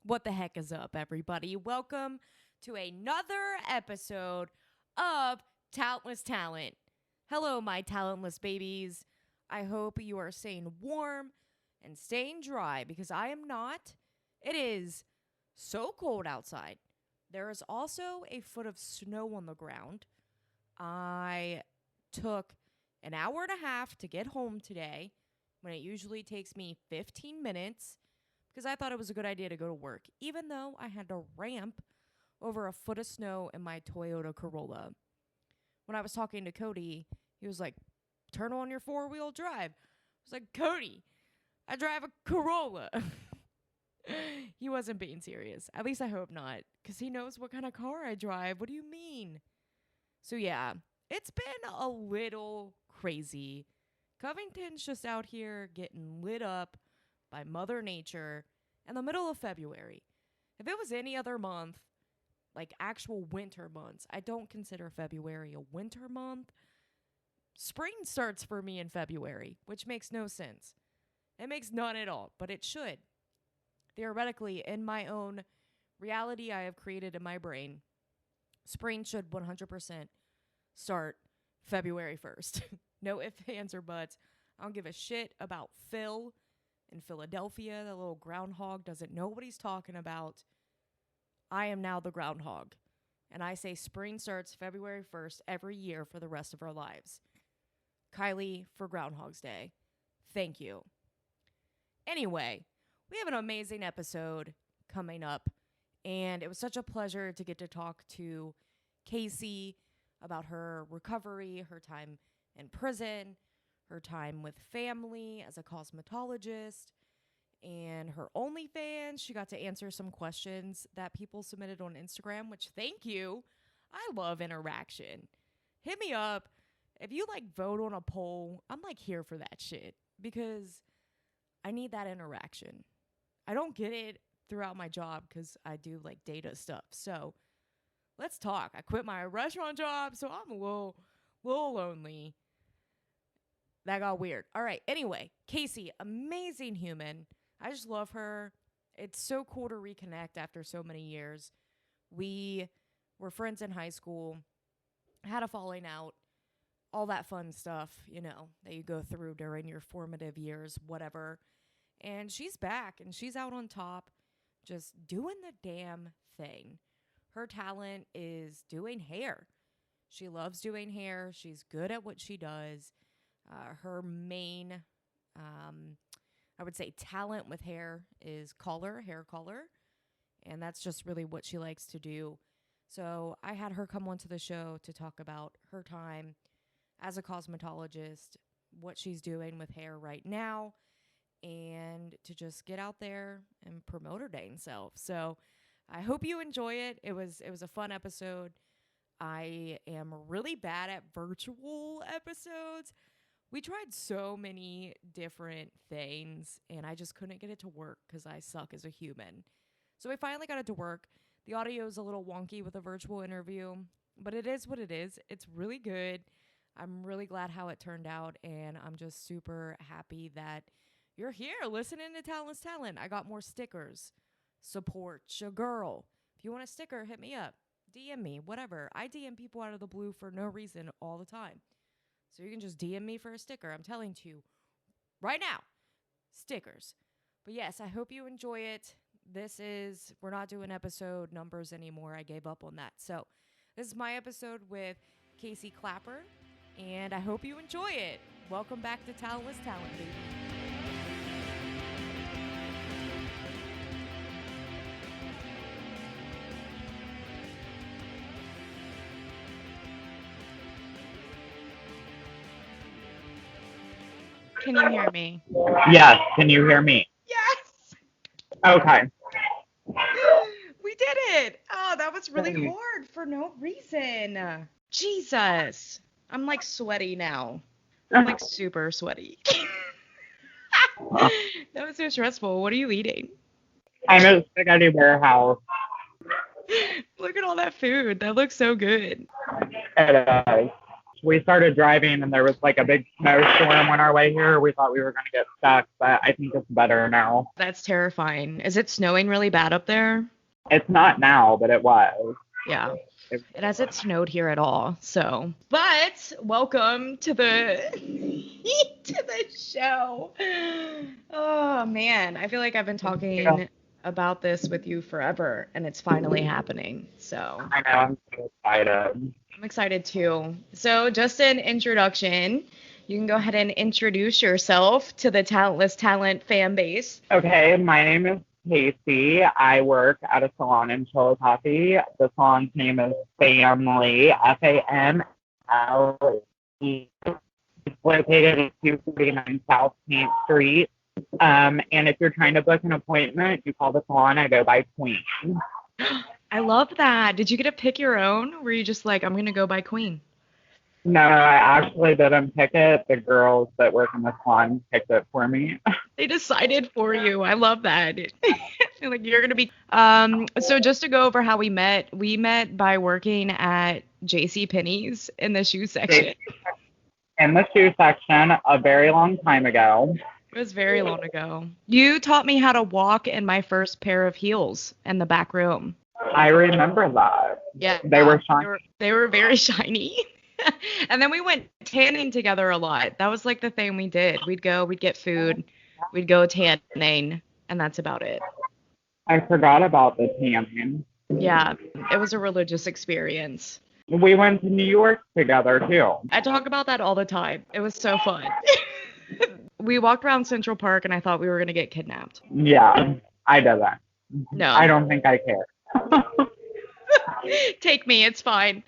What the heck is up, everybody? Welcome to another episode of Talentless Talent. Hello, my talentless babies. I hope you are staying warm and staying dry because I am not. It is so cold outside. There is also a foot of snow on the ground. I took an hour and a half to get home today when it usually takes me 15 minutes because I thought it was a good idea to go to work, even though I had to ramp over a foot of snow in my Toyota Corolla. When I was talking to Cody, he was like, turn on your four-wheel drive. I was like, Cody, I drive a Corolla. He wasn't being serious. At least I hope not, because he knows what kind of car I drive. What do you mean? So yeah, it's been a little crazy. Covington's just out here getting lit up by Mother Nature in the middle of February. If it was any other month, like actual winter months, I don't consider February a winter month. Spring starts for me in February, which makes no sense. It makes none at all, but it should. Theoretically, in my own reality I have created in my brain, spring should 100% start February 1st. No ifs, ands, or buts. I don't give a shit about Phil in Philadelphia. The little groundhog doesn't know what he's talking about. I am now the groundhog. And I say spring starts February 1st every year for the rest of our lives. Kylie for Groundhog's Day. Thank you. Anyway, we have an amazing episode coming up. And it was such a pleasure to get to talk to Cassey about her recovery, her time in prison, her time with FamLee as a cosmetologist, and her OnlyFans. She got to answer some questions that people submitted on Instagram, which thank you. I love interaction. Hit me up. If you vote on a poll, I'm here for that shit because I need that interaction. I don't get it throughout my job because I do data stuff. So let's talk. I quit my restaurant job, so I'm a little lonely. That got weird. All right. Anyway, Cassey, amazing human. I just love her. It's so cool to reconnect after so many years. We were friends in high school, had a falling out, all that fun stuff, that you go through during your formative years, whatever. And she's back and she's out on top, just doing the damn thing. Her talent is doing hair. She loves doing hair. She's good at what she does. Her main, I would say, talent with hair is hair color. And that's just really what she likes to do. So I had her come onto the show to talk about her time as a cosmetologist, what she's doing with hair right now, and to just get out there and promote her dang self. So I hope you enjoy it. It was a fun episode. I am really bad at virtual episodes. We tried so many different things, and I just couldn't get it to work because I suck as a human. So we finally got it to work. The audio is a little wonky with a virtual interview, but it is what it is. It's really good. I'm really glad how it turned out, and I'm just super happy that you're here listening to Talentless Talent. I got more stickers. Support your girl. If you want a sticker, hit me up. DM me, whatever. I DM people out of the blue for no reason all the time. So you can just DM me for a sticker. I'm telling you right now, stickers. But yes, I hope you enjoy it. We're not doing episode numbers anymore. I gave up on that. So this is my episode with Cassey Clapper, and I hope you enjoy it. Welcome back to Talentless Talent, baby. Can you hear me? Yes, can you hear me? Yes! Okay. We did it! Oh, that was really hard for no reason. Jesus. I'm sweaty now. I'm super sweaty. That was so stressful. What are you eating? I'm at Spaghetti Warehouse. Look at all that food. That looks so good. It is. We started driving and there was like a big snowstorm on our way here. We thought we were going to get stuck, but I think it's better now. That's terrifying. Is it snowing really bad up there? It's not now, but it was. Yeah. It hasn't snowed here at all, so. But welcome to the to the show. Oh man, I feel like I've been talking about this with you forever, and it's finally happening. So. I know, I'm so excited. I'm excited too. So, just an introduction. You can go ahead and introduce yourself to the Talentless Talent fan base. Okay, my name is Cassey. I work at a salon in Chillicothe. The salon's name is FamLee, FAMLE. It's located at 249 South Paint Street. And if you're trying to book an appointment, you call the salon. I go by Queen. I love that. Did you get to pick your own? Were you just like, I'm going to go by Queen? No, I actually didn't pick it. The girls that work in the salon picked it for me. They decided for you. I love that. Like you're going to be. So just to go over how we met by working at JCPenney's in the shoe section. In the shoe section a very long time ago. It was very long ago. You taught me how to walk in my first pair of heels in the back room. I remember that. Yeah. They were shiny. They were very shiny. And then we went tanning together a lot. That was like the thing we did. We'd get food, we'd go tanning, and that's about it. I forgot about the tanning. Yeah, it was a religious experience. We went to New York together too. I talk about that all the time. It was so fun. We walked around Central Park and I thought we were going to get kidnapped. Yeah, I did that. No. I don't think I care. Take me, it's fine.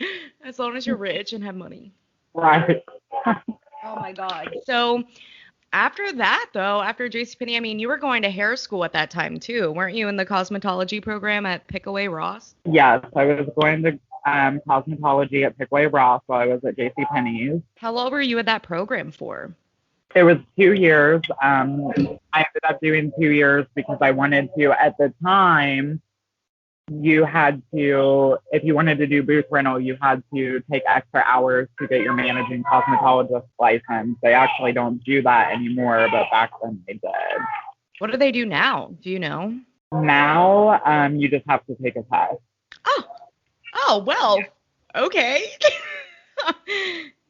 As long as you're rich and have money. Right. Oh my God. So after that though, after JCPenney, I mean, you were going to hair school at that time too. Weren't you in the cosmetology program at Pickaway Ross? Yes, I was going to cosmetology at Pickaway Ross while I was at JCPenney's. How long were you at that program for? It was 2 years. I ended up doing 2 years because I wanted to, at the time, you had to, if you wanted to do booth rental, you had to take extra hours to get your managing cosmetologist license. They actually don't do that anymore, but back then they did. What do they do now? Do you know? Now, you just have to take a test. Oh, well, okay.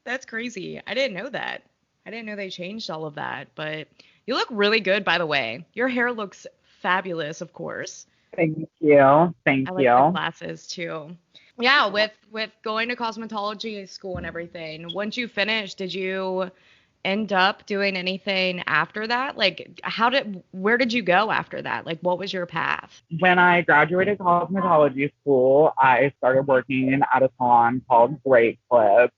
That's crazy. I didn't know that. I didn't know they changed all of that, but you look really good, by the way. Your hair looks fabulous, of course. Thank you. Thank I like you. the glasses too. Yeah, with going to cosmetology school and everything. Once you finished, did you end up doing anything after that? Like, where did you go after that? Like, what was your path? When I graduated cosmetology school, I started working at a salon called Great Clips,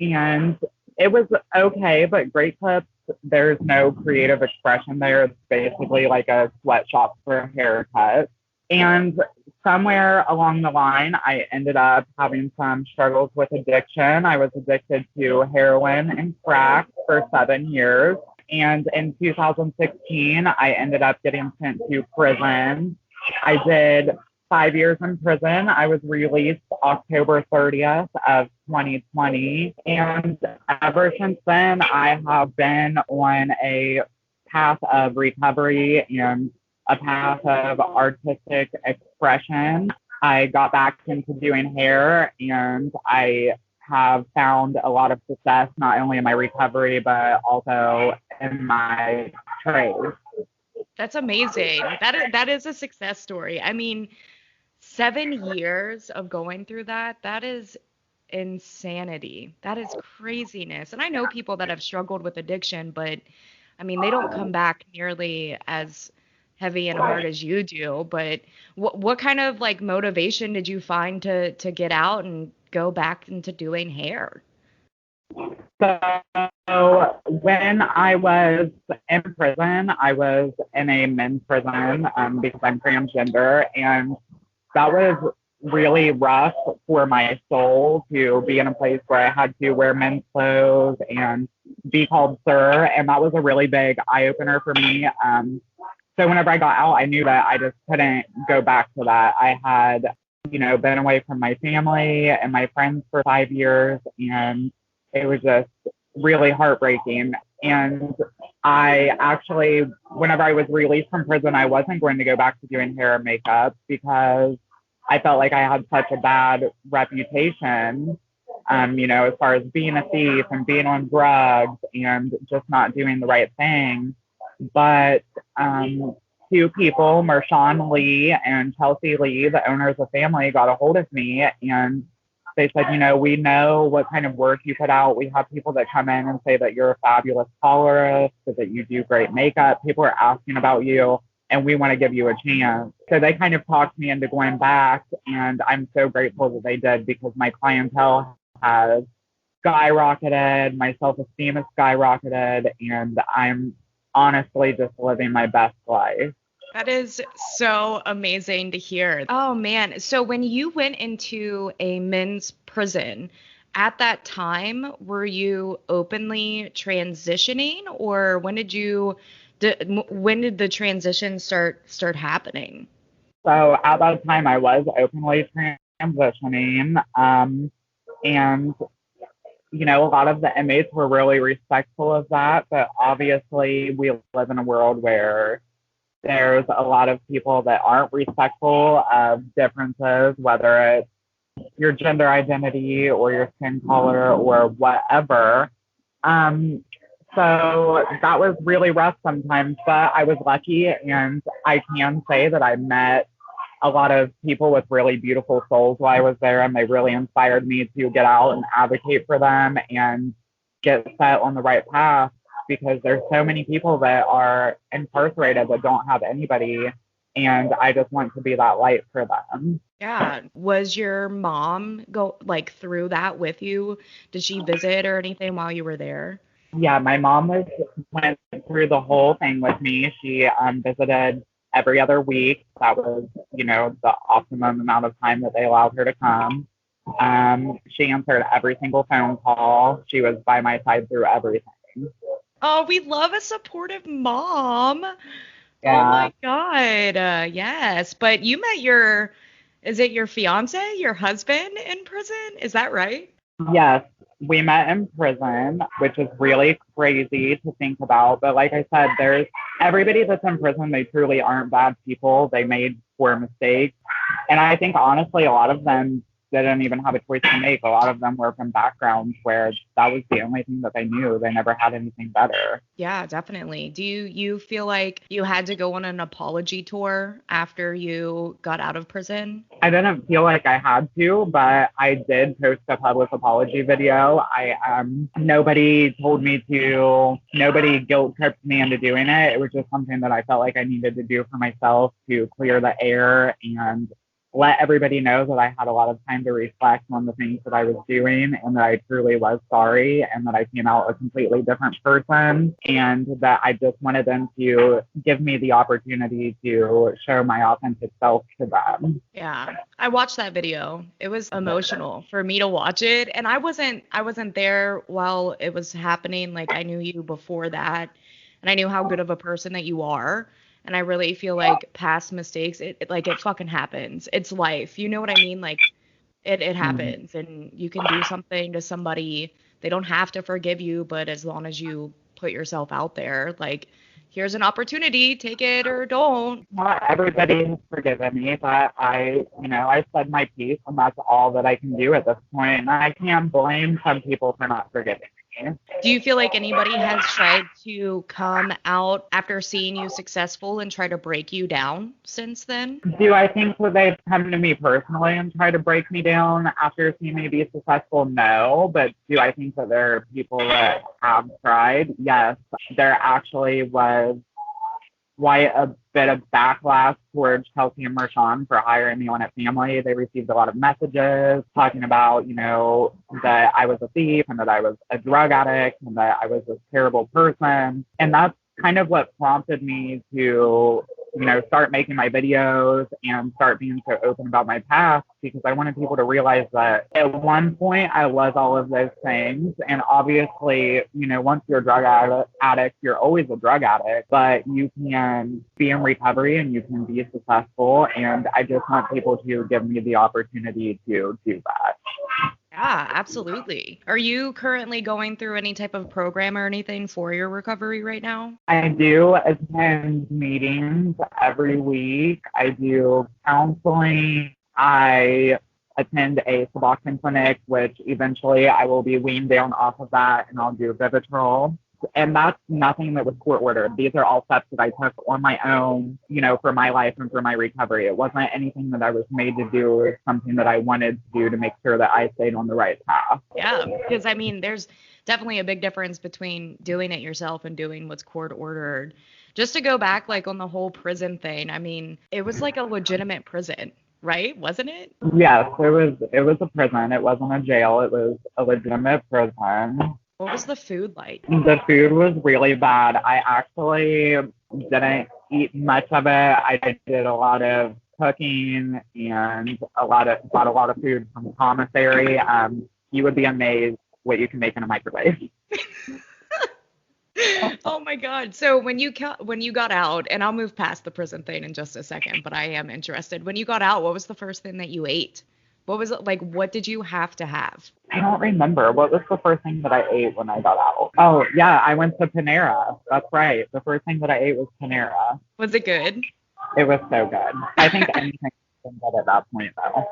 and it was okay, but Great Clips, there's no creative expression there. It's basically like a sweatshop for haircuts. And somewhere along the line, I ended up having some struggles with addiction. I was addicted to heroin and crack for 7 years. And in 2016, I ended up getting sent to prison. I did 5 years in prison. I was released October 30th of 2020. And ever since then, I have been on a path of recovery and a path of artistic expression. I got back into doing hair, and I have found a lot of success, not only in my recovery, but also in my trade. That's amazing. That is a success story. I mean, 7 years of going through that is insanity. That is craziness. And I know people that have struggled with addiction, but I mean, they don't come back nearly as heavy and hard as you do. But what kind of like motivation did you find to get out and go back into doing hair? So when I was in prison, I was in a men's prison because I'm transgender, and that was really rough for my soul to be in a place where I had to wear men's clothes and be called sir, and that was a really big eye-opener for me. So whenever I got out, I knew that I just couldn't go back to that. I had, been away from my family and my friends for 5 years, and it was just really heartbreaking. And I actually, whenever I was released from prison, I wasn't going to go back to doing hair and makeup because I felt like I had such a bad reputation, as far as being a thief and being on drugs and just not doing the right thing. But two people, Marshawn Lee and Chelsea Lee, the owners of FamLee, got a hold of me and they said, we know what kind of work you put out. We have people that come in and say that you're a fabulous colorist, that you do great makeup. People are asking about you and we want to give you a chance. So they kind of talked me into going back, and I'm so grateful that they did because my clientele has skyrocketed, my self-esteem has skyrocketed, and I'm honestly just living my best life. That is so amazing to hear. Oh man. So when you went into a men's prison, at that time, were you openly transitioning, or when did the transition start happening? So at that time I was openly transitioning. And a lot of the inmates were really respectful of that, but obviously we live in a world where there's a lot of people that aren't respectful of differences, whether it's your gender identity or your skin color or whatever. So that was really rough sometimes, but I was lucky, and I can say that I met a lot of people with really beautiful souls while I was there, and they really inspired me to get out and advocate for them and get set on the right path, because there's so many people that are incarcerated that don't have anybody, and I just want to be that light for them. Yeah. Was your mom through that with you? Did she visit or anything while you were there? Yeah, my mom went through the whole thing with me. She visited every other week. That was, the optimum amount of time that they allowed her to come. She answered every single phone call. She was by my side through everything. Oh, we love a supportive mom. Yeah. Oh my God. Yes. But you met is it your fiance, your husband in prison? Is that right? Yes, we met in prison, which is really crazy to think about. But like I said, there's everybody that's in prison, they truly aren't bad people. They made poor mistakes. And I think honestly, a lot of them didn't even have a choice to make. A lot of them were from backgrounds where that was the only thing that they knew. They never had anything better. Yeah, definitely. Do you feel like you had to go on an apology tour after you got out of prison? I didn't feel like I had to, but I did post a public apology video. Nobody told me to, nobody guilt tripped me into doing it. It was just something that I felt like I needed to do for myself to clear the air and let everybody know that I had a lot of time to reflect on the things that I was doing, and that I truly was sorry, and that I came out a completely different person, and that I just wanted them to give me the opportunity to show my authentic self to them. Yeah, I watched that video. It was emotional for me to watch it, and I wasn't there while it was happening. Like, I knew you before that, and I knew how good of a person that you are. And I really feel like past mistakes, it fucking happens. It's life. You know what I mean? Like, it happens, and you can do something to somebody. They don't have to forgive you, but as long as you put yourself out there, like, here's an opportunity, take it or don't. Not everybody has forgiven me, but I said my piece, and that's all that I can do at this point. And I can't blame some people for not forgiving me. Do you feel like anybody has tried to come out after seeing you successful and try to break you down since then? Do I think that they've come to me personally and tried to break me down after seeing me be successful? No. But do I think that there are people that have tried? Yes. There actually was quite a bit of backlash towards Kelsey and Marshawn for hiring me on at FamLee. They received a lot of messages talking about, that I was a thief and that I was a drug addict and that I was a terrible person. And that's kind of what prompted me to, start making my videos and start being so open about my past, because I wanted people to realize that at one point I was all of those things. And obviously, once you're a drug addict, you're always a drug addict, but you can be in recovery and you can be successful. And I just want people to give me the opportunity to do that. Yeah, absolutely. Are you currently going through any type of program or anything for your recovery right now? I do attend meetings every week. I do counseling. I attend a Suboxone clinic, which eventually I will be weaned down off of that, and I'll do Vivitrol. And that's nothing that was court ordered. These are all steps that I took on my own, for my life and for my recovery. It wasn't anything that I was made to do. It was something that I wanted to do to make sure that I stayed on the right path. Yeah, because I mean, there's definitely a big difference between doing it yourself and doing what's court ordered. Just to go back, like on the whole prison thing, I mean, it was like a legitimate prison, right? Wasn't it? Yes, it was a prison. It wasn't a jail. It was a legitimate prison. What was the food like? The food was really bad. I actually didn't eat much of it. I did a lot of cooking and bought a lot of food from commissary. You would be amazed what you can make in a microwave. Oh my God. So when you got out, and I'll move past the prison thing in just a second, but I am interested. When you got out, what was the first thing that you ate? What was it like? What did you have to have? I don't remember. What was the first thing that I ate when I got out? Oh, yeah, I went to Panera. That's right. The first thing that I ate was Panera. Was it good? It was so good. I think anything was good at that point, though.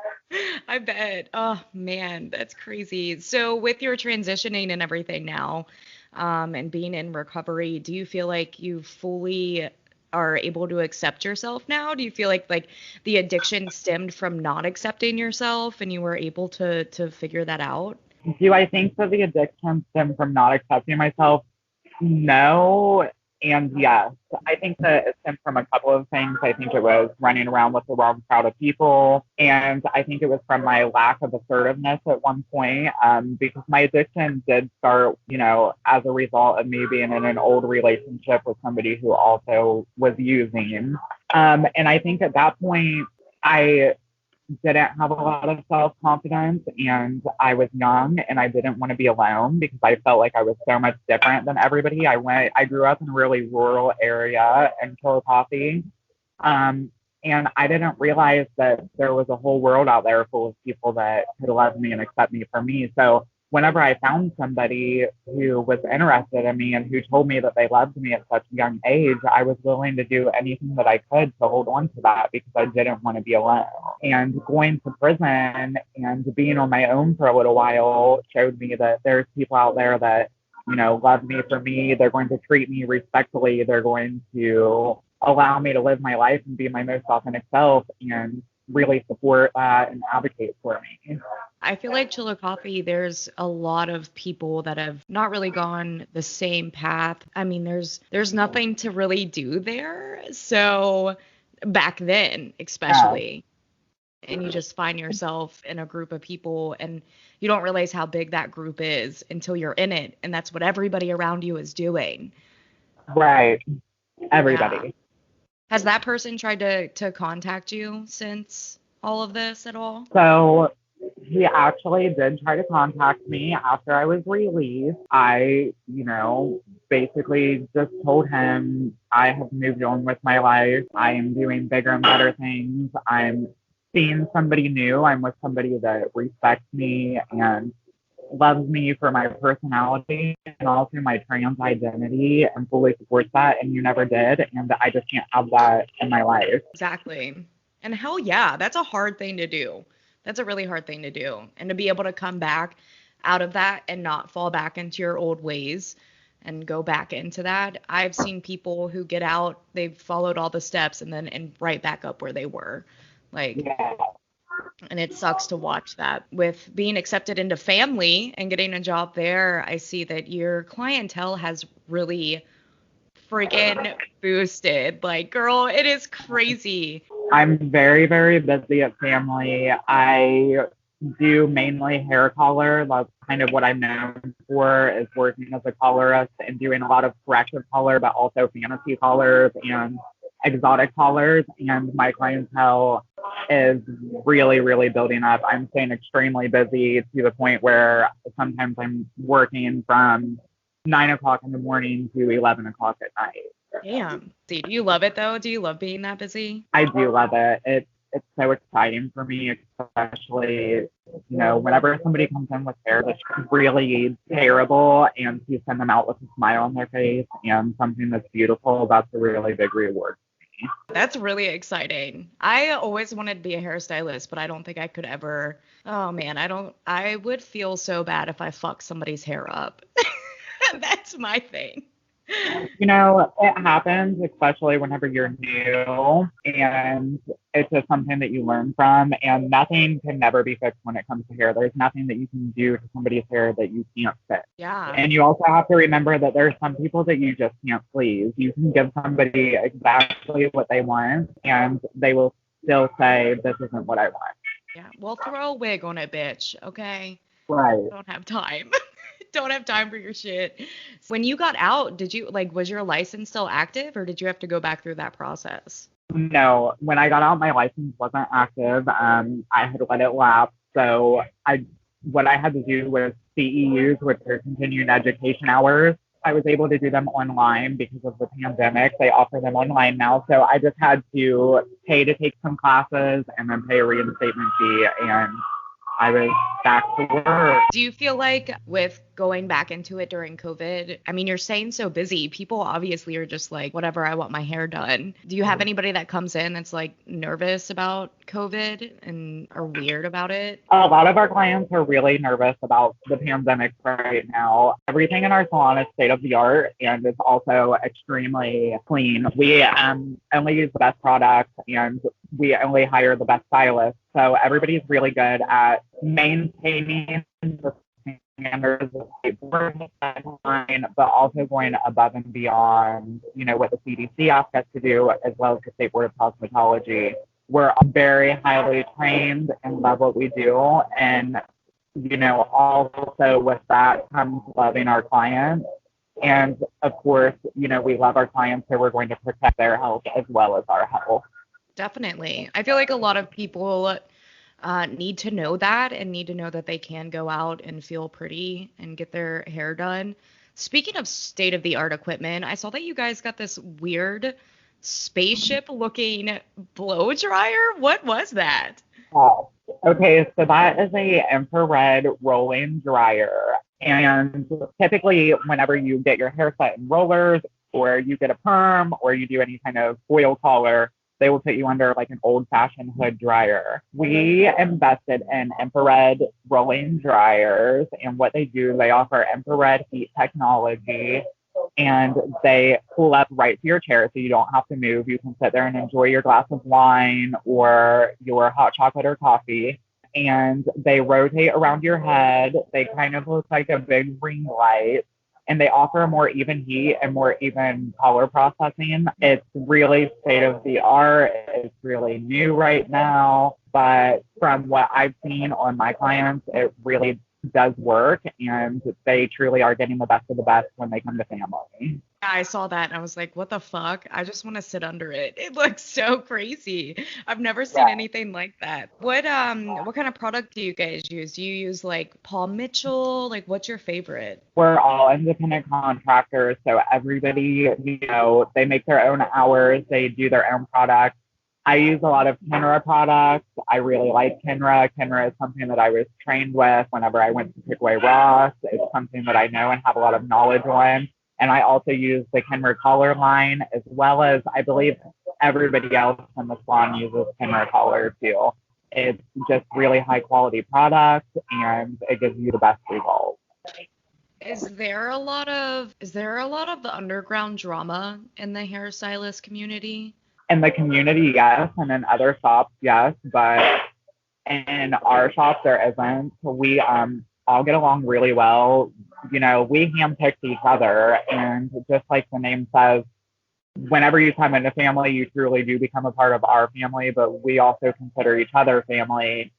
I bet. Oh man, that's crazy. So with your transitioning and everything now, and being in recovery, do you feel like you fully are able to accept yourself now? Do you feel like the addiction stemmed from not accepting yourself and you were able to figure that out? Do I think that the addiction stemmed from not accepting myself? No, and yes. I think that it stemmed from a couple of things. I think it was running around with the wrong crowd of people, and I think it was from my lack of assertiveness at one point, because my addiction did start, as a result of me being in an old relationship with somebody who also was using. And I think at that point, I didn't have a lot of self-confidence, and I was young and I didn't want to be alone because I felt like I was so much different than everybody. I grew up in a really rural area in Chillicothe, and I didn't realize that there was a whole world out there full of people that could love me and accept me for me. So whenever I found somebody who was interested in me and who told me that they loved me at such a young age, I was willing to do anything that I could to hold on to that because I didn't want to be alone. And going to prison and being on my own for a little while showed me that there's people out there that, love me for me. They're going to treat me respectfully. They're going to allow me to live my life and be my most authentic self and really support that and advocate for me. I feel like Chillicothe, there's a lot of people that have not really gone the same path. I mean, there's nothing to really do there. So back then, especially, and you just find yourself in a group of people and you don't realize how big that group is until you're in it. And that's what everybody around you is doing. Right. Everybody. Yeah. Has that person tried to contact you since all of this at all? So he actually did try to contact me after I was released. I, basically just told him I have moved on with my life. I am doing bigger and better things. I'm seeing somebody new. I'm with somebody that respects me and loves me for my personality and also my trans identity and fully supports that, and you never did, and I just can't have that in my life. Exactly. And hell yeah, that's a hard thing to do. That's a really hard thing to do. And to be able to come back out of that and not fall back into your old ways and go back into that. I've seen people who get out, they've followed all the steps and right back up where they were. Yeah. And it sucks to watch that. With being accepted into FamLee and getting a job there, I see that your clientele has really freaking boosted. Girl, it is crazy. I'm very, very busy at FamLee. I do mainly hair color. That's kind of what I'm known for, is working as a colorist and doing a lot of corrective color, but also fantasy colors and exotic colors. And my clientele is really, really building up. I'm staying extremely busy to the point where sometimes I'm working from 9 o'clock in the morning to 11 o'clock at night. Damn. Do you love it though? Do you love being that busy? I do love it. it's so exciting for me, especially, whenever somebody comes in with hair that's really terrible and you send them out with a smile on their face and something that's beautiful, that's a really big reward. That's really exciting. I always wanted to be a hairstylist, but I don't think I could ever. Oh man, I would feel so bad if I fucked somebody's hair up. That's my thing. It happens, especially whenever you're new, and it's just something that you learn from, and nothing can never be fixed when it comes to hair. There's nothing that you can do to somebody's hair that you can't fix. Yeah. And you also have to remember that there's some people that you just can't please. You can give somebody exactly what they want, and they will still say, this isn't what I want. Yeah. Well, throw a wig on it, bitch. Okay. Right. I don't have time. Don't have time for your shit. When you got out, was your license still active or did you have to go back through that process? No, when I got out, my license wasn't active. I had let it lapse. So what I had to do was CEUs, which are continuing education hours. I was able to do them online because of the pandemic. They offer them online now. So I just had to pay to take some classes and then pay a reinstatement fee, and I was back to work. Do you feel like with going back into it during COVID, I mean, you're staying so busy. People obviously are just like, whatever, I want my hair done. Do you have anybody that comes in that's like nervous about COVID and are weird about it? A lot of our clients are really nervous about the pandemic right now. Everything in our salon is state of the art and it's also extremely clean. We only use the best products and we only hire the best stylists. So everybody's really good at maintaining the standards of state board guidelines, but also going above and beyond, what the CDC asks us to do, as well as the State Board of Cosmetology. We're very highly trained and love what we do. And, also with that comes loving our clients. And of course, we love our clients, so we're going to protect their health as well as our health. Definitely. I feel like a lot of people need to know that and need to know that they can go out and feel pretty and get their hair done. Speaking of state-of-the-art equipment, I saw that you guys got this weird spaceship-looking blow dryer. What was that? Okay, so that is a infrared rolling dryer. And typically, whenever you get your hair set in rollers, or you get a perm, or you do any kind of foil color, they will put you under like an old-fashioned hood dryer. We invested in infrared rolling dryers, and what they do, they offer infrared heat technology, and they cool up right to your chair, so you don't have to move. You can sit there and enjoy your glass of wine or your hot chocolate or coffee, and they rotate around your head. They kind of look like a big ring light. And they offer a more even heat and more even color processing. It's really state of the art. It's really new right now. But from what I've seen on my clients, it really does work. And they truly are getting the best of the best when they come to FamLee. I saw that and I was like, what the fuck? I just want to sit under it. It looks so crazy. I've never seen anything like that. What kind of product do you guys use? Do you use like Paul Mitchell? Like, what's your favorite? We're all independent contractors, so everybody, they make their own hours. They do their own products. I use a lot of Kenra products. I really like Kenra. Kenra is something that I was trained with whenever I went to Pickaway Ross. It's something that I know and have a lot of knowledge on. And I also use the Kenra color line, as well as I believe everybody else in the salon uses Kenra color too. It's just really high quality product and it gives you the best results. Is there a lot of the underground drama in the hairstylist community? In the community, yes, and in other shops, yes, but in our shop there isn't. We all get along really well. We handpicked each other, and just like the name says, whenever you come into FamLee, you truly do become a part of our family, but we also consider each other family.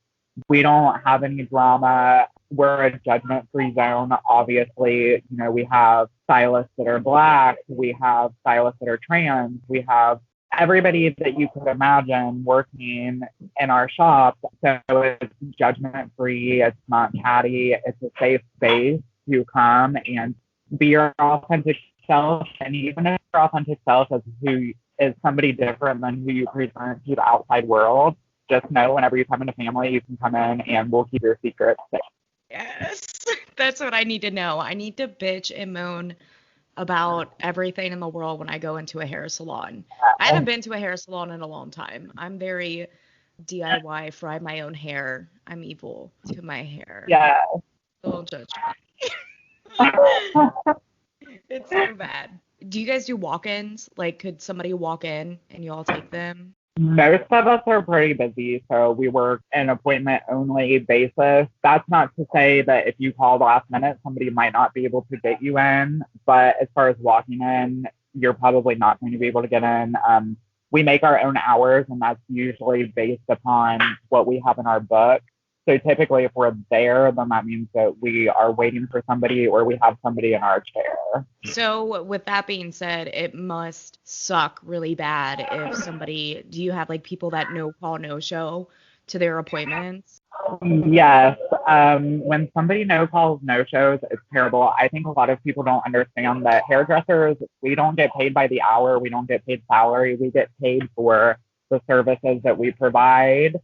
We don't have any drama. We're a judgment-free zone, obviously. We have stylists that are Black. We have stylists that are trans. We have everybody that you could imagine working in our shop. So it's judgment-free. It's not catty. It's a safe space to come and be your authentic self. And even if your authentic self is somebody different than who you present to the outside world, just know whenever you come into FamLee, you can come in and we'll keep your secrets safe. Yes, that's what I need to know. I need to bitch and moan about everything in the world when I go into a hair salon. I haven't been to a hair salon in a long time. I'm very DIY, fry my own hair. I'm evil to my hair. Yeah. Don't judge me. It's so bad. Do you guys do walk-ins? Like, could somebody walk in and you all take them? Most of us are pretty busy, so we work an appointment only basis. That's not to say that if you call last minute, somebody might not be able to get you in. But as far as walking in, you're probably not going to be able to get in. We make our own hours, and that's usually based upon what we have in our book. So typically, if we're there, then that means that we are waiting for somebody or we have somebody in our chair. So with that being said, it must suck really bad if somebody, do you have like people that no call, no show to their appointments? Yes. When somebody no calls, no shows, it's terrible. I think a lot of people don't understand that hairdressers, we don't get paid by the hour. We don't get paid salary. We get paid for the services that we provide.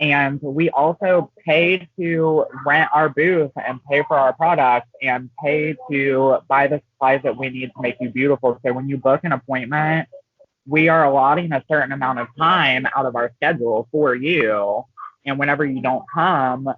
And we also pay to rent our booth and pay for our products and pay to buy the supplies that we need to make you beautiful. So when you book an appointment, we are allotting a certain amount of time out of our schedule for you. And whenever you don't come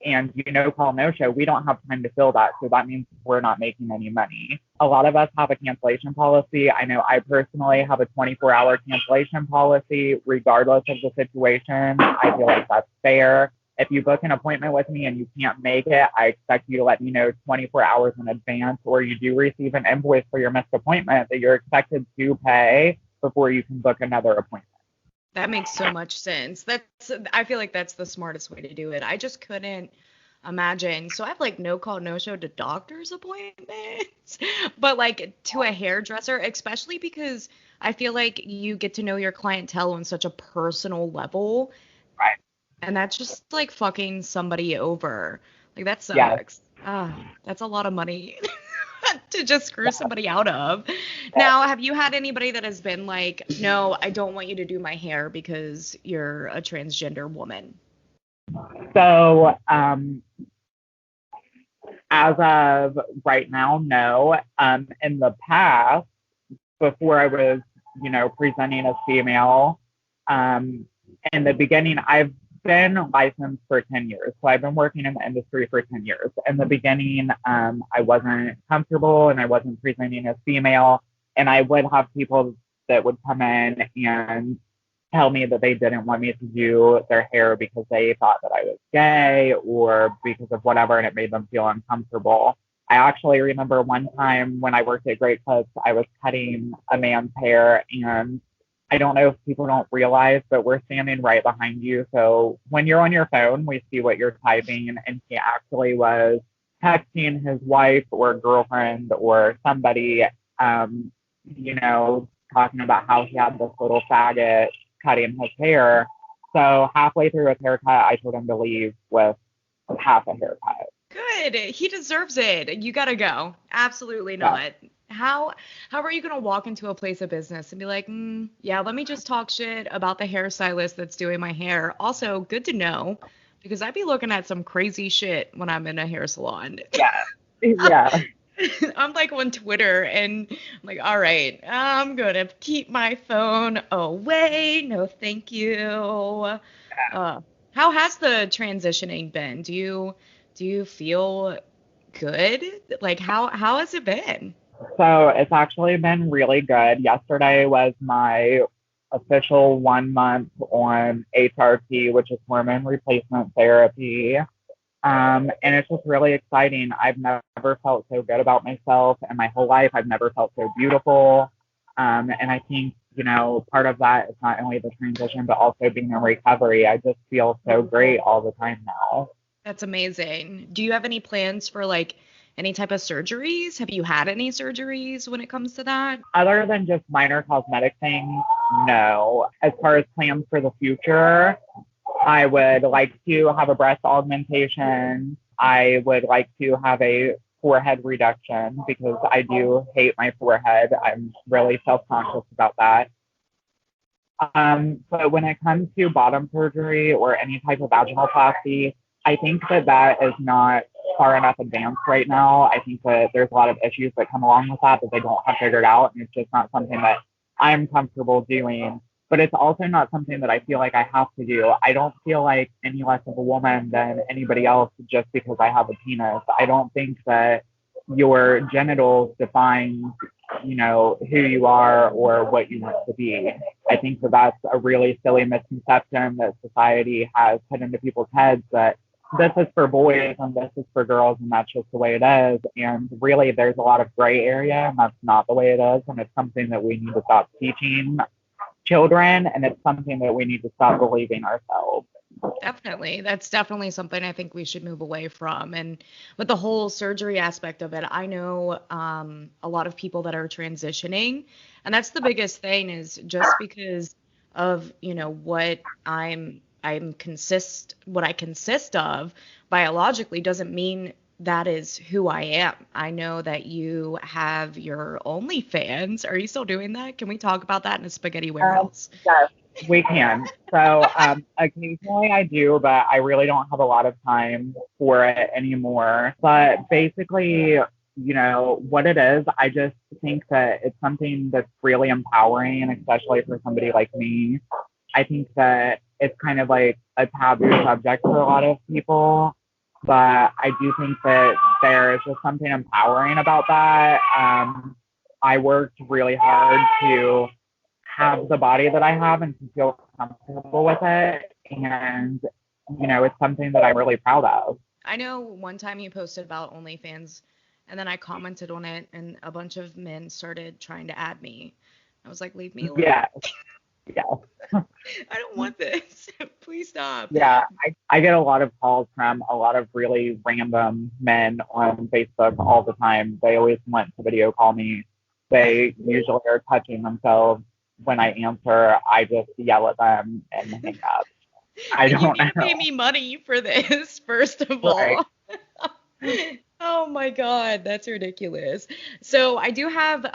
and you no call, no show, we don't have time to fill that. So that means we're not making any money. A lot of us have a cancellation policy. I know I personally have a 24-hour cancellation policy, regardless of the situation. I feel like that's fair. If you book an appointment with me and you can't make it, I expect you to let me know 24 hours in advance, or you do receive an invoice for your missed appointment that you're expected to pay before you can book another appointment. That makes so much sense. I feel like that's the smartest way to do it. I just couldn't imagine. So I have like no call, no show to doctor's appointments, but like to a hairdresser, especially because I feel like you get to know your clientele on such a personal level. Right. And that's just like fucking somebody over. Like that sucks. Yes. That's a lot of money to just screw somebody out of. Now, have you had anybody that has been like, no, I don't want you to do my hair because you're a transgender woman? So, as of right now, no. In the past, before I was, presenting as female, in the beginning, I've been licensed for 10 years. So I've been working in the industry for 10 years. In the beginning, I wasn't comfortable and I wasn't presenting as female. And I would have people that would come in and tell me that they didn't want me to do their hair because they thought that I was gay or because of whatever, and it made them feel uncomfortable. I actually remember one time when I worked at Great Clips, I was cutting a man's hair, and I don't know if people don't realize, but we're standing right behind you. So when you're on your phone, we see what you're typing, and he actually was texting his wife or girlfriend or somebody, talking about how he had this little faggot cutting his hair. So halfway through his haircut, I told him to leave with half a haircut. Good. He deserves it. You gotta go. Absolutely not. Yeah. How are you gonna walk into a place of business and be like, yeah, let me just talk shit about the hairstylist that's doing my hair? Also, good to know, because I'd be looking at some crazy shit when I'm in a hair salon. Yeah. I'm like on Twitter and I'm like, all right, I'm gonna keep my phone away. No, thank you. How has the transitioning been? Do you feel good? Like how has it been? So it's actually been really good. Yesterday was my official 1 month on HRT, which is hormone replacement therapy. And it's just really exciting. I've never felt so good about myself in my whole life. I've never felt so beautiful. And I think, part of that is not only the transition, but also being in recovery. I just feel so great all the time now. That's amazing. Do you have any plans for like any type of surgeries? Have you had any surgeries when it comes to that? Other than just minor cosmetic things, no. As far as plans for the future, I would like to have a breast augmentation. I would like to have a forehead reduction because I do hate my forehead. I'm really self-conscious about that. But when it comes to bottom surgery or any type of vaginoplasty, I think that is not far enough advanced right now. I think that there's a lot of issues that come along with that they don't have figured out, and it's just not something that I'm comfortable doing. But it's also not something that I feel like I have to do. I don't feel like any less of a woman than anybody else just because I have a penis. I don't think that your genitals define, who you are or what you want to be. I think that that's a really silly misconception that society has put into people's heads that this is for boys and this is for girls and that's just the way it is. And really, there's a lot of gray area and that's not the way it is. And it's something that we need to stop teaching children, and it's something that we need to stop believing ourselves. Definitely. That's definitely something I think we should move away from. And with the whole surgery aspect of it, I know a lot of people that are transitioning. And that's the biggest thing is just because of, what what I consist of biologically doesn't mean that is who I am. I know that you have your OnlyFans. Are you still doing that? Can we talk about that in a spaghetti warehouse? Yes, we can. So occasionally I do, but I really don't have a lot of time for it anymore. But basically, what it is, I just think that it's something that's really empowering, and especially for somebody like me. I think that it's kind of like a taboo subject for a lot of people, but I do think that there is just something empowering about that. I worked really hard to have the body that I have and to feel comfortable with it. And, it's something that I'm really proud of. I know one time you posted about OnlyFans, and then I commented on it, and a bunch of men started trying to add me. I was like, leave me alone. Yeah. Yeah. I don't want this. Please stop. Yeah. I get a lot of calls from a lot of really random men on Facebook all the time. They always want to video call me. They usually are touching themselves. When I answer, I just yell at them and hang up. I don't You need to know. pay me money for this, first of Right. all. Oh my God, that's ridiculous. So I do have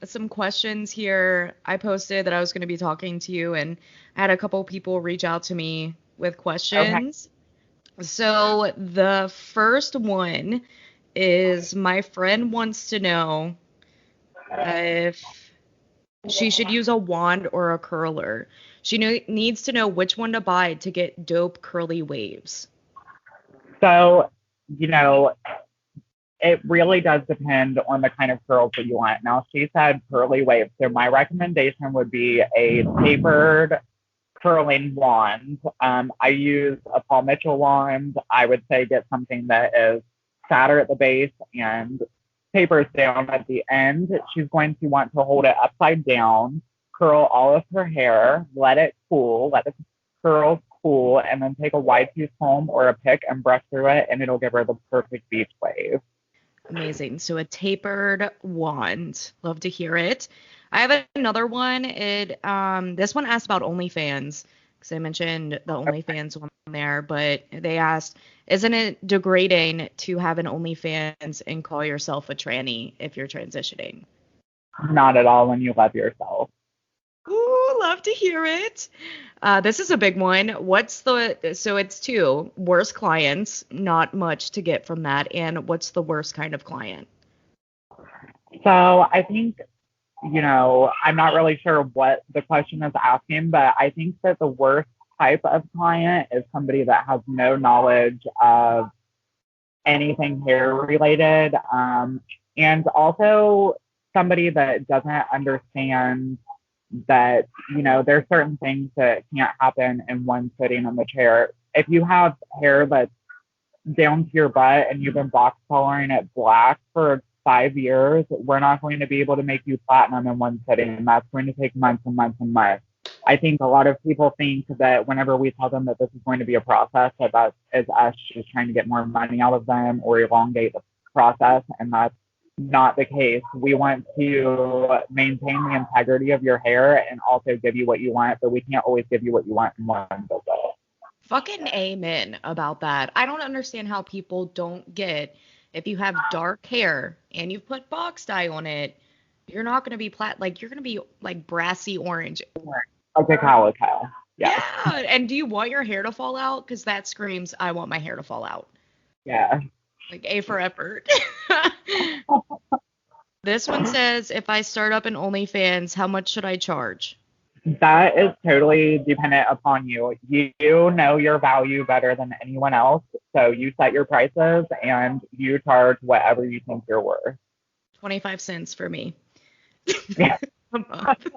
some questions here. I posted that I was going to be talking to you, and I had a couple people reach out to me with Okay. questions. So the first one is my friend wants to know if she should use a wand or a curler. She needs to know which one to buy to get dope curly waves. So, you know, it really does depend on the kind of curls that you want. Now, she said curly waves. So my recommendation would be a tapered curling wand. I use a Paul Mitchell wand. I would say get something that is fatter at the base and tapers down at the end. She's going to want to hold it upside down, curl all of her hair, let it cool, let the curls cool, and then take a wide tooth comb or a pick and brush through it, and it'll give her the perfect beach wave. Amazing. So a tapered wand. Love to hear it. I have another one. This one asked about OnlyFans because I mentioned the OnlyFans one there, but they asked, isn't it degrading to have an OnlyFans and call yourself a tranny if you're transitioning? Not at all when you love yourself. Ooh, love to hear it. This is a big one. So it's two worst clients, not much to get from that. And what's the worst kind of client? So I think, I'm not really sure what the question is asking, but I think that the worst type of client is somebody that has no knowledge of anything hair related. And also somebody that doesn't understand that, there's certain things that can't happen in one sitting on the chair. If you have hair that's down to your butt and you've been box coloring it black for 5 years, we're not going to be able to make you platinum in one sitting. And that's going to take months and months and months. I think a lot of people think that whenever we tell them that this is going to be a process, that is us just trying to get more money out of them or elongate the process. And that's not the case. We want to maintain the integrity of your hair and also give you what you want, but we can't always give you what you want in one visit. Fucking amen about that. I don't understand how people don't get if you have dark hair and you put box dye on it, you're not going to be you're going to be like brassy orange. Like a calico. Yes. Yeah. And do you want your hair to fall out? Because that screams, I want my hair to fall out. Yeah. Like A for effort. This one says, if I start up an OnlyFans, how much should I charge? That is totally dependent upon you. You know your value better than anyone else. So you set your prices and you charge whatever you think you're worth. 25 cents for me. Yeah. A month.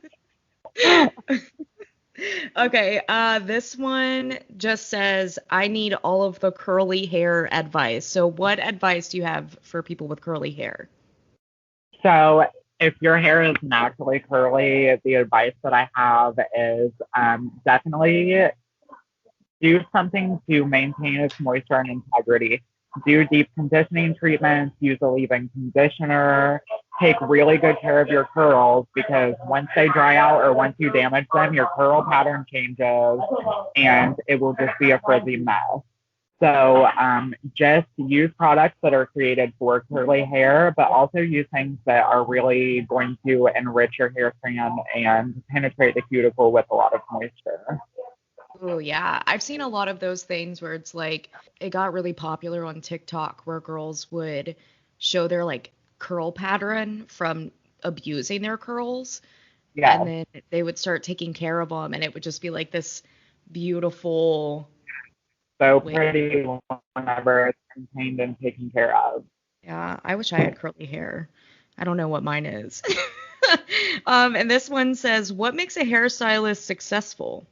Okay, this one just says, I need all of the curly hair advice. So what advice do you have for people with curly hair? So if your hair is naturally curly, the advice that I have is definitely do something to maintain its moisture and integrity. Do deep conditioning treatments, use a leave-in conditioner, take really good care of your curls because once they dry out or once you damage them, your curl pattern changes and it will just be a frizzy mess. So just use products that are created for curly hair, but also use things that are really going to enrich your hair strand and penetrate the cuticle with a lot of moisture. Oh, yeah. I've seen a lot of those things where it's like it got really popular on TikTok where girls would show their like curl pattern from abusing their curls and Yeah, then they would start taking care of them and it would just be like this beautiful so wave. pretty whenever it's contained and taken care of. Yeah, I wish I had curly hair. I don't know what mine is. And this one says, what makes a hairstylist successful?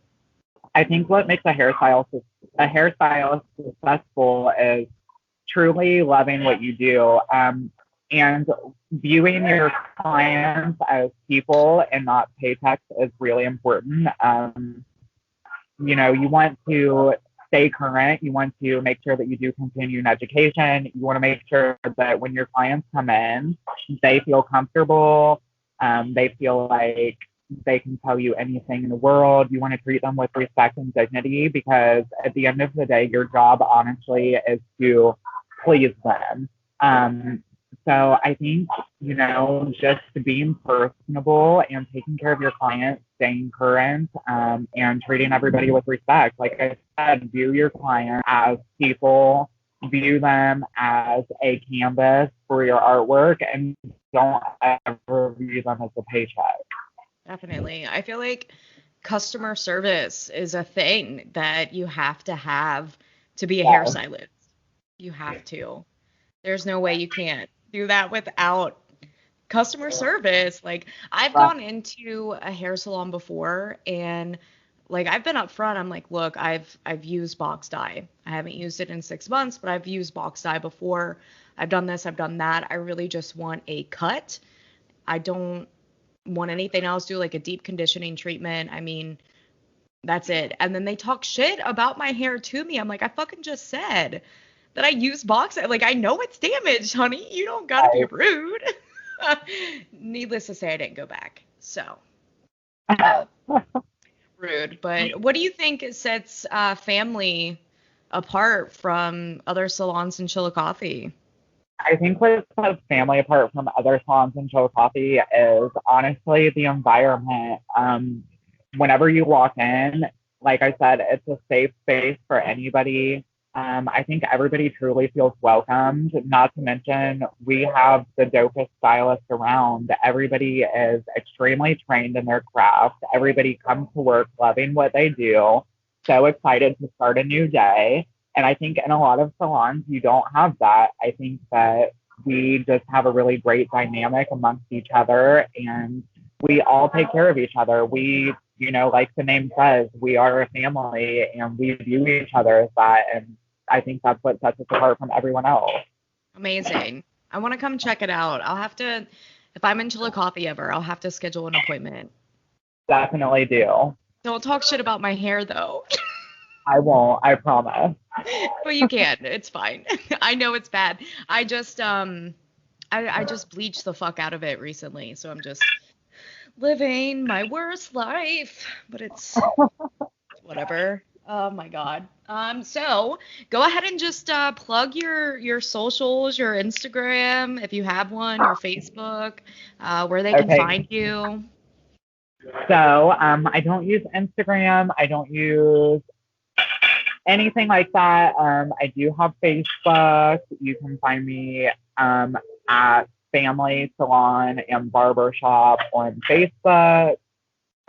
I think what makes a hairstylist successful is truly loving what you do, and viewing your clients as people and not paychecks is really important. You want to stay current. You want to make sure that you do continuing education. You want to make sure that when your clients come in, they feel comfortable. They feel like they can tell you anything in the world. You want to treat them with respect and dignity because at the end of the day, your job, honestly, is to please them. So I think, just being personable and taking care of your clients, staying current, and treating everybody with respect. Like I said, view your clients as people, view them as a canvas for your artwork, and don't ever view them as a paycheck. Definitely. I feel like customer service is a thing that you have to be a Yeah. hairstylist. You have to. There's no way you can't do that without customer service. Like I've But gone into a hair salon before and like I've been up front. I'm like, look, I've used box dye. I haven't used it in 6 months, but I've used box dye before. I've done this, I've done that. I really just want a cut. I don't want anything else. Do like a deep conditioning treatment. I mean, that's it. And then they talk shit about my hair to me. I'm like, I fucking just said that I use box. Like, I know it's damaged, honey. You don't gotta be rude. Needless to say, I didn't go back. So, uh, rude. But what do you think sets FamLee apart from other salons in Chillicothe? I think what sets FamLee apart from other salons in Chillicothe is honestly the environment. Whenever you walk in, like I said, it's a safe space for anybody. I think everybody truly feels welcomed. Not to mention, we have the dopest stylists around. Everybody is extremely trained in their craft. Everybody comes to work loving what they do, so excited to start a new day. And I think in a lot of salons, you don't have that. I think that we just have a really great dynamic amongst each other and we all take care of each other. Like the name says, we are a family and we view each other as that. And I think that's what sets us apart from everyone else. Amazing. I want to come check it out. I'll have to, if I'm in Chillicothe ever, I'll have to schedule an appointment. Definitely do. Don't talk shit about my hair though. I won't, I promise. But you can. It's fine. I know it's bad. I just bleached the fuck out of it recently, so I'm just living my worst life. But it's whatever. Oh my god. So go ahead and just plug your socials, your Instagram, if you have one, your Facebook, where they can Okay. find you. So I don't use Instagram. I don't use anything like that. I do have Facebook. You can find me at FamLee Salon and Barbershop on Facebook.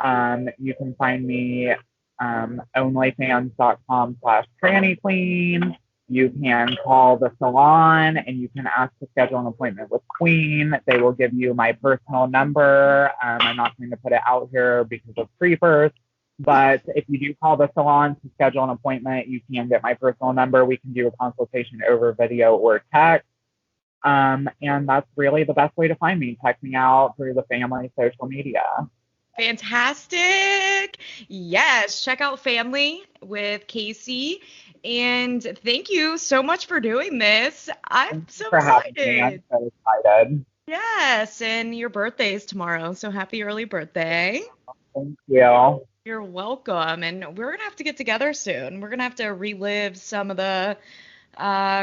You can find me onlyfans.com/tranny queen. You can call the salon and you can ask to schedule an appointment with Queen. They will give you my personal number. I'm not going to put it out here because of creepers. But if you do call the salon to schedule an appointment, you can get my personal number. We can do a consultation over video or text. And that's really the best way to find me. Check me out through the FamLee social media. Fantastic. Yes, check out FamLee with Cassey. And thank you so much for doing this. I'm Thank you so for having me. I'm excited. so excited. Yes, and your birthday is tomorrow, so happy early birthday. Thank you. You're welcome. And we're gonna have to get together soon. We're gonna have to relive some of the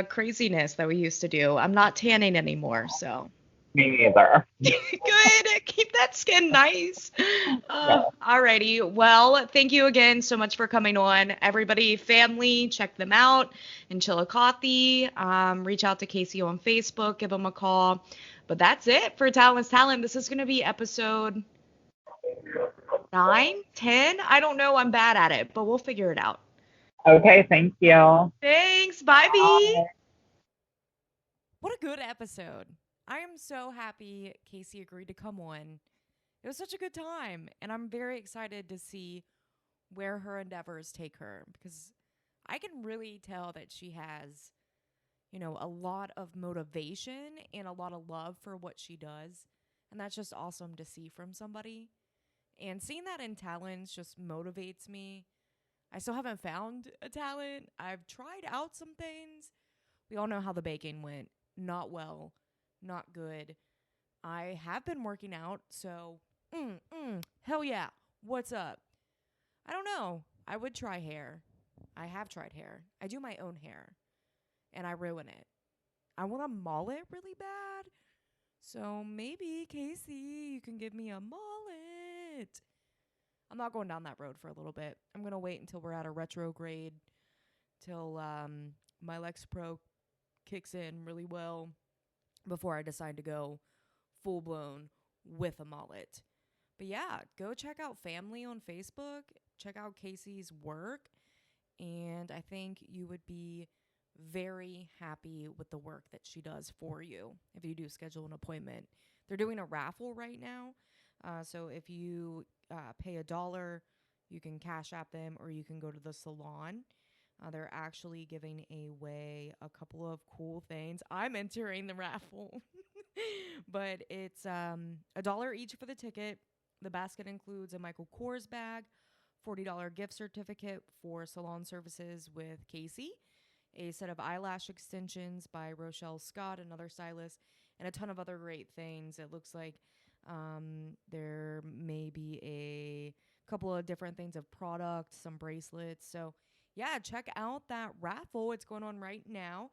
craziness that we used to do. I'm not tanning anymore, so. Me neither. Good. Keep that skin nice. Yeah. Alrighty. Well, thank you again so much for coming on. Everybody, FamLee, check them out in Chillicothe. Reach out to Cassey on Facebook, give them a call. But that's it for Talentless Talent. This is going to be episode 9, 10. I don't know. I'm bad at it, but we'll figure it out. Okay, thank you. Thanks. Bye, B. Bye. What a good episode. I am so happy Cassey agreed to come on. It was such a good time, and I'm very excited to see where her endeavors take her because I can really tell that she has, a lot of motivation and a lot of love for what she does. And that's just awesome to see from somebody. And seeing that in talents just motivates me. I still haven't found a talent. I've tried out some things. We all know how the baking went. Not well, not good. I have been working out, so hell yeah. What's up? I don't know. I would try hair. I have tried hair. I do my own hair, and I ruin it. I want a mullet really bad. So maybe, Cassey, you can give me a mullet. I'm not going down that road for a little bit. I'm going to wait until we're at a retrograde, till my Lexapro kicks in really well before I decide to go full blown with a mullet. But yeah, go check out FamLee on Facebook. Check out Cassey's work. And I think you would be very happy with the work that she does for you if you do schedule an appointment. They're doing a raffle right now. So if you pay $1, you can cash app them or you can go to the salon. They're actually giving away a couple of cool things. I'm entering the raffle. But it's $1 each for the ticket. The basket includes a Michael Kors bag, $40 gift certificate for salon services with Cassey, a set of eyelash extensions by Rochelle Scott, another stylist, and a ton of other great things. It looks like there may be a couple of different things of products, some bracelets. So yeah, check out that raffle. It's going on right now,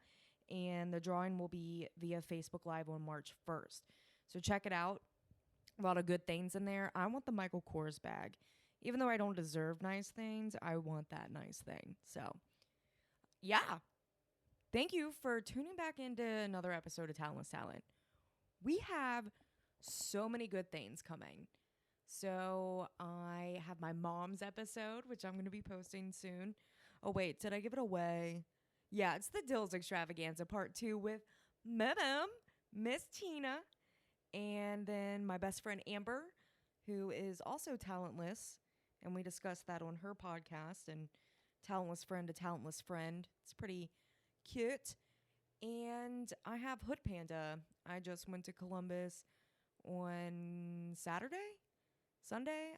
and the drawing will be via Facebook Live on March 1st. So check it out. A lot of good things in there. I want the Michael Kors bag. Even though I don't deserve nice things, I want that nice thing. So, yeah. Thank you for tuning back into another episode of Talentless Talent. We have so many good things coming. So, I have my mom's episode, which I'm going to be posting soon. Oh, wait, did I give it away? Yeah, it's the Dills Extravaganza Part 2 with Miss Tina, and then my best friend Amber, who is also talentless, and we discussed that on her podcast, and talentless friend to talentless friend. It's pretty cute. And I have Hood Panda. I just went to Columbus on Sunday?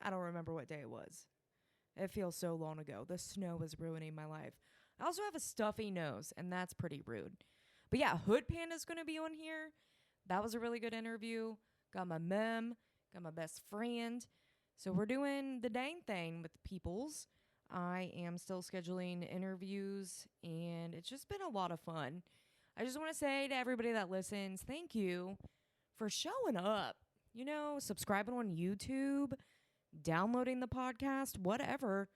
I don't remember what day it was. It feels so long ago. The snow is ruining my life. I also have a stuffy nose, and that's pretty rude. But yeah, Hood Panda's going to be on here. That was a really good interview. Got my mem, got my best friend. So we're doing the dang thing with peoples. I am still scheduling interviews, and it's just been a lot of fun. I just want to say to everybody that listens, thank you for showing up. Subscribing on YouTube, downloading the podcast, whatever.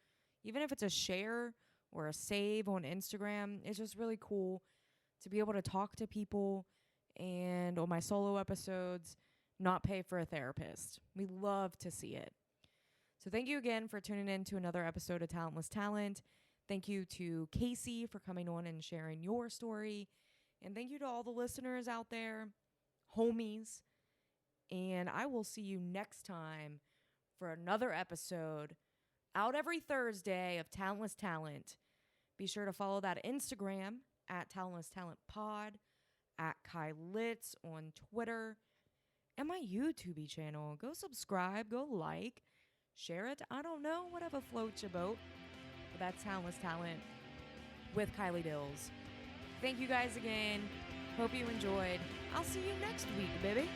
Even if it's a share or a save on Instagram, it's just really cool to be able to talk to people and on my solo episodes, not pay for a therapist. We love to see it. So thank you again for tuning in to another episode of Talentless Talent. Thank you to Cassey for coming on and sharing your story. And thank you to all the listeners out there, homies. And I will see you next time for another episode out every Thursday of Talentless Talent. Be sure to follow that Instagram at Talentless Talent Pod, at Kylie on Twitter, and my YouTube channel. Go subscribe, go like, share it. I don't know, whatever floats your boat. But that's Talentless Talent with Kylie Dills. Thank you guys again. Hope you enjoyed. I'll see you next week, baby.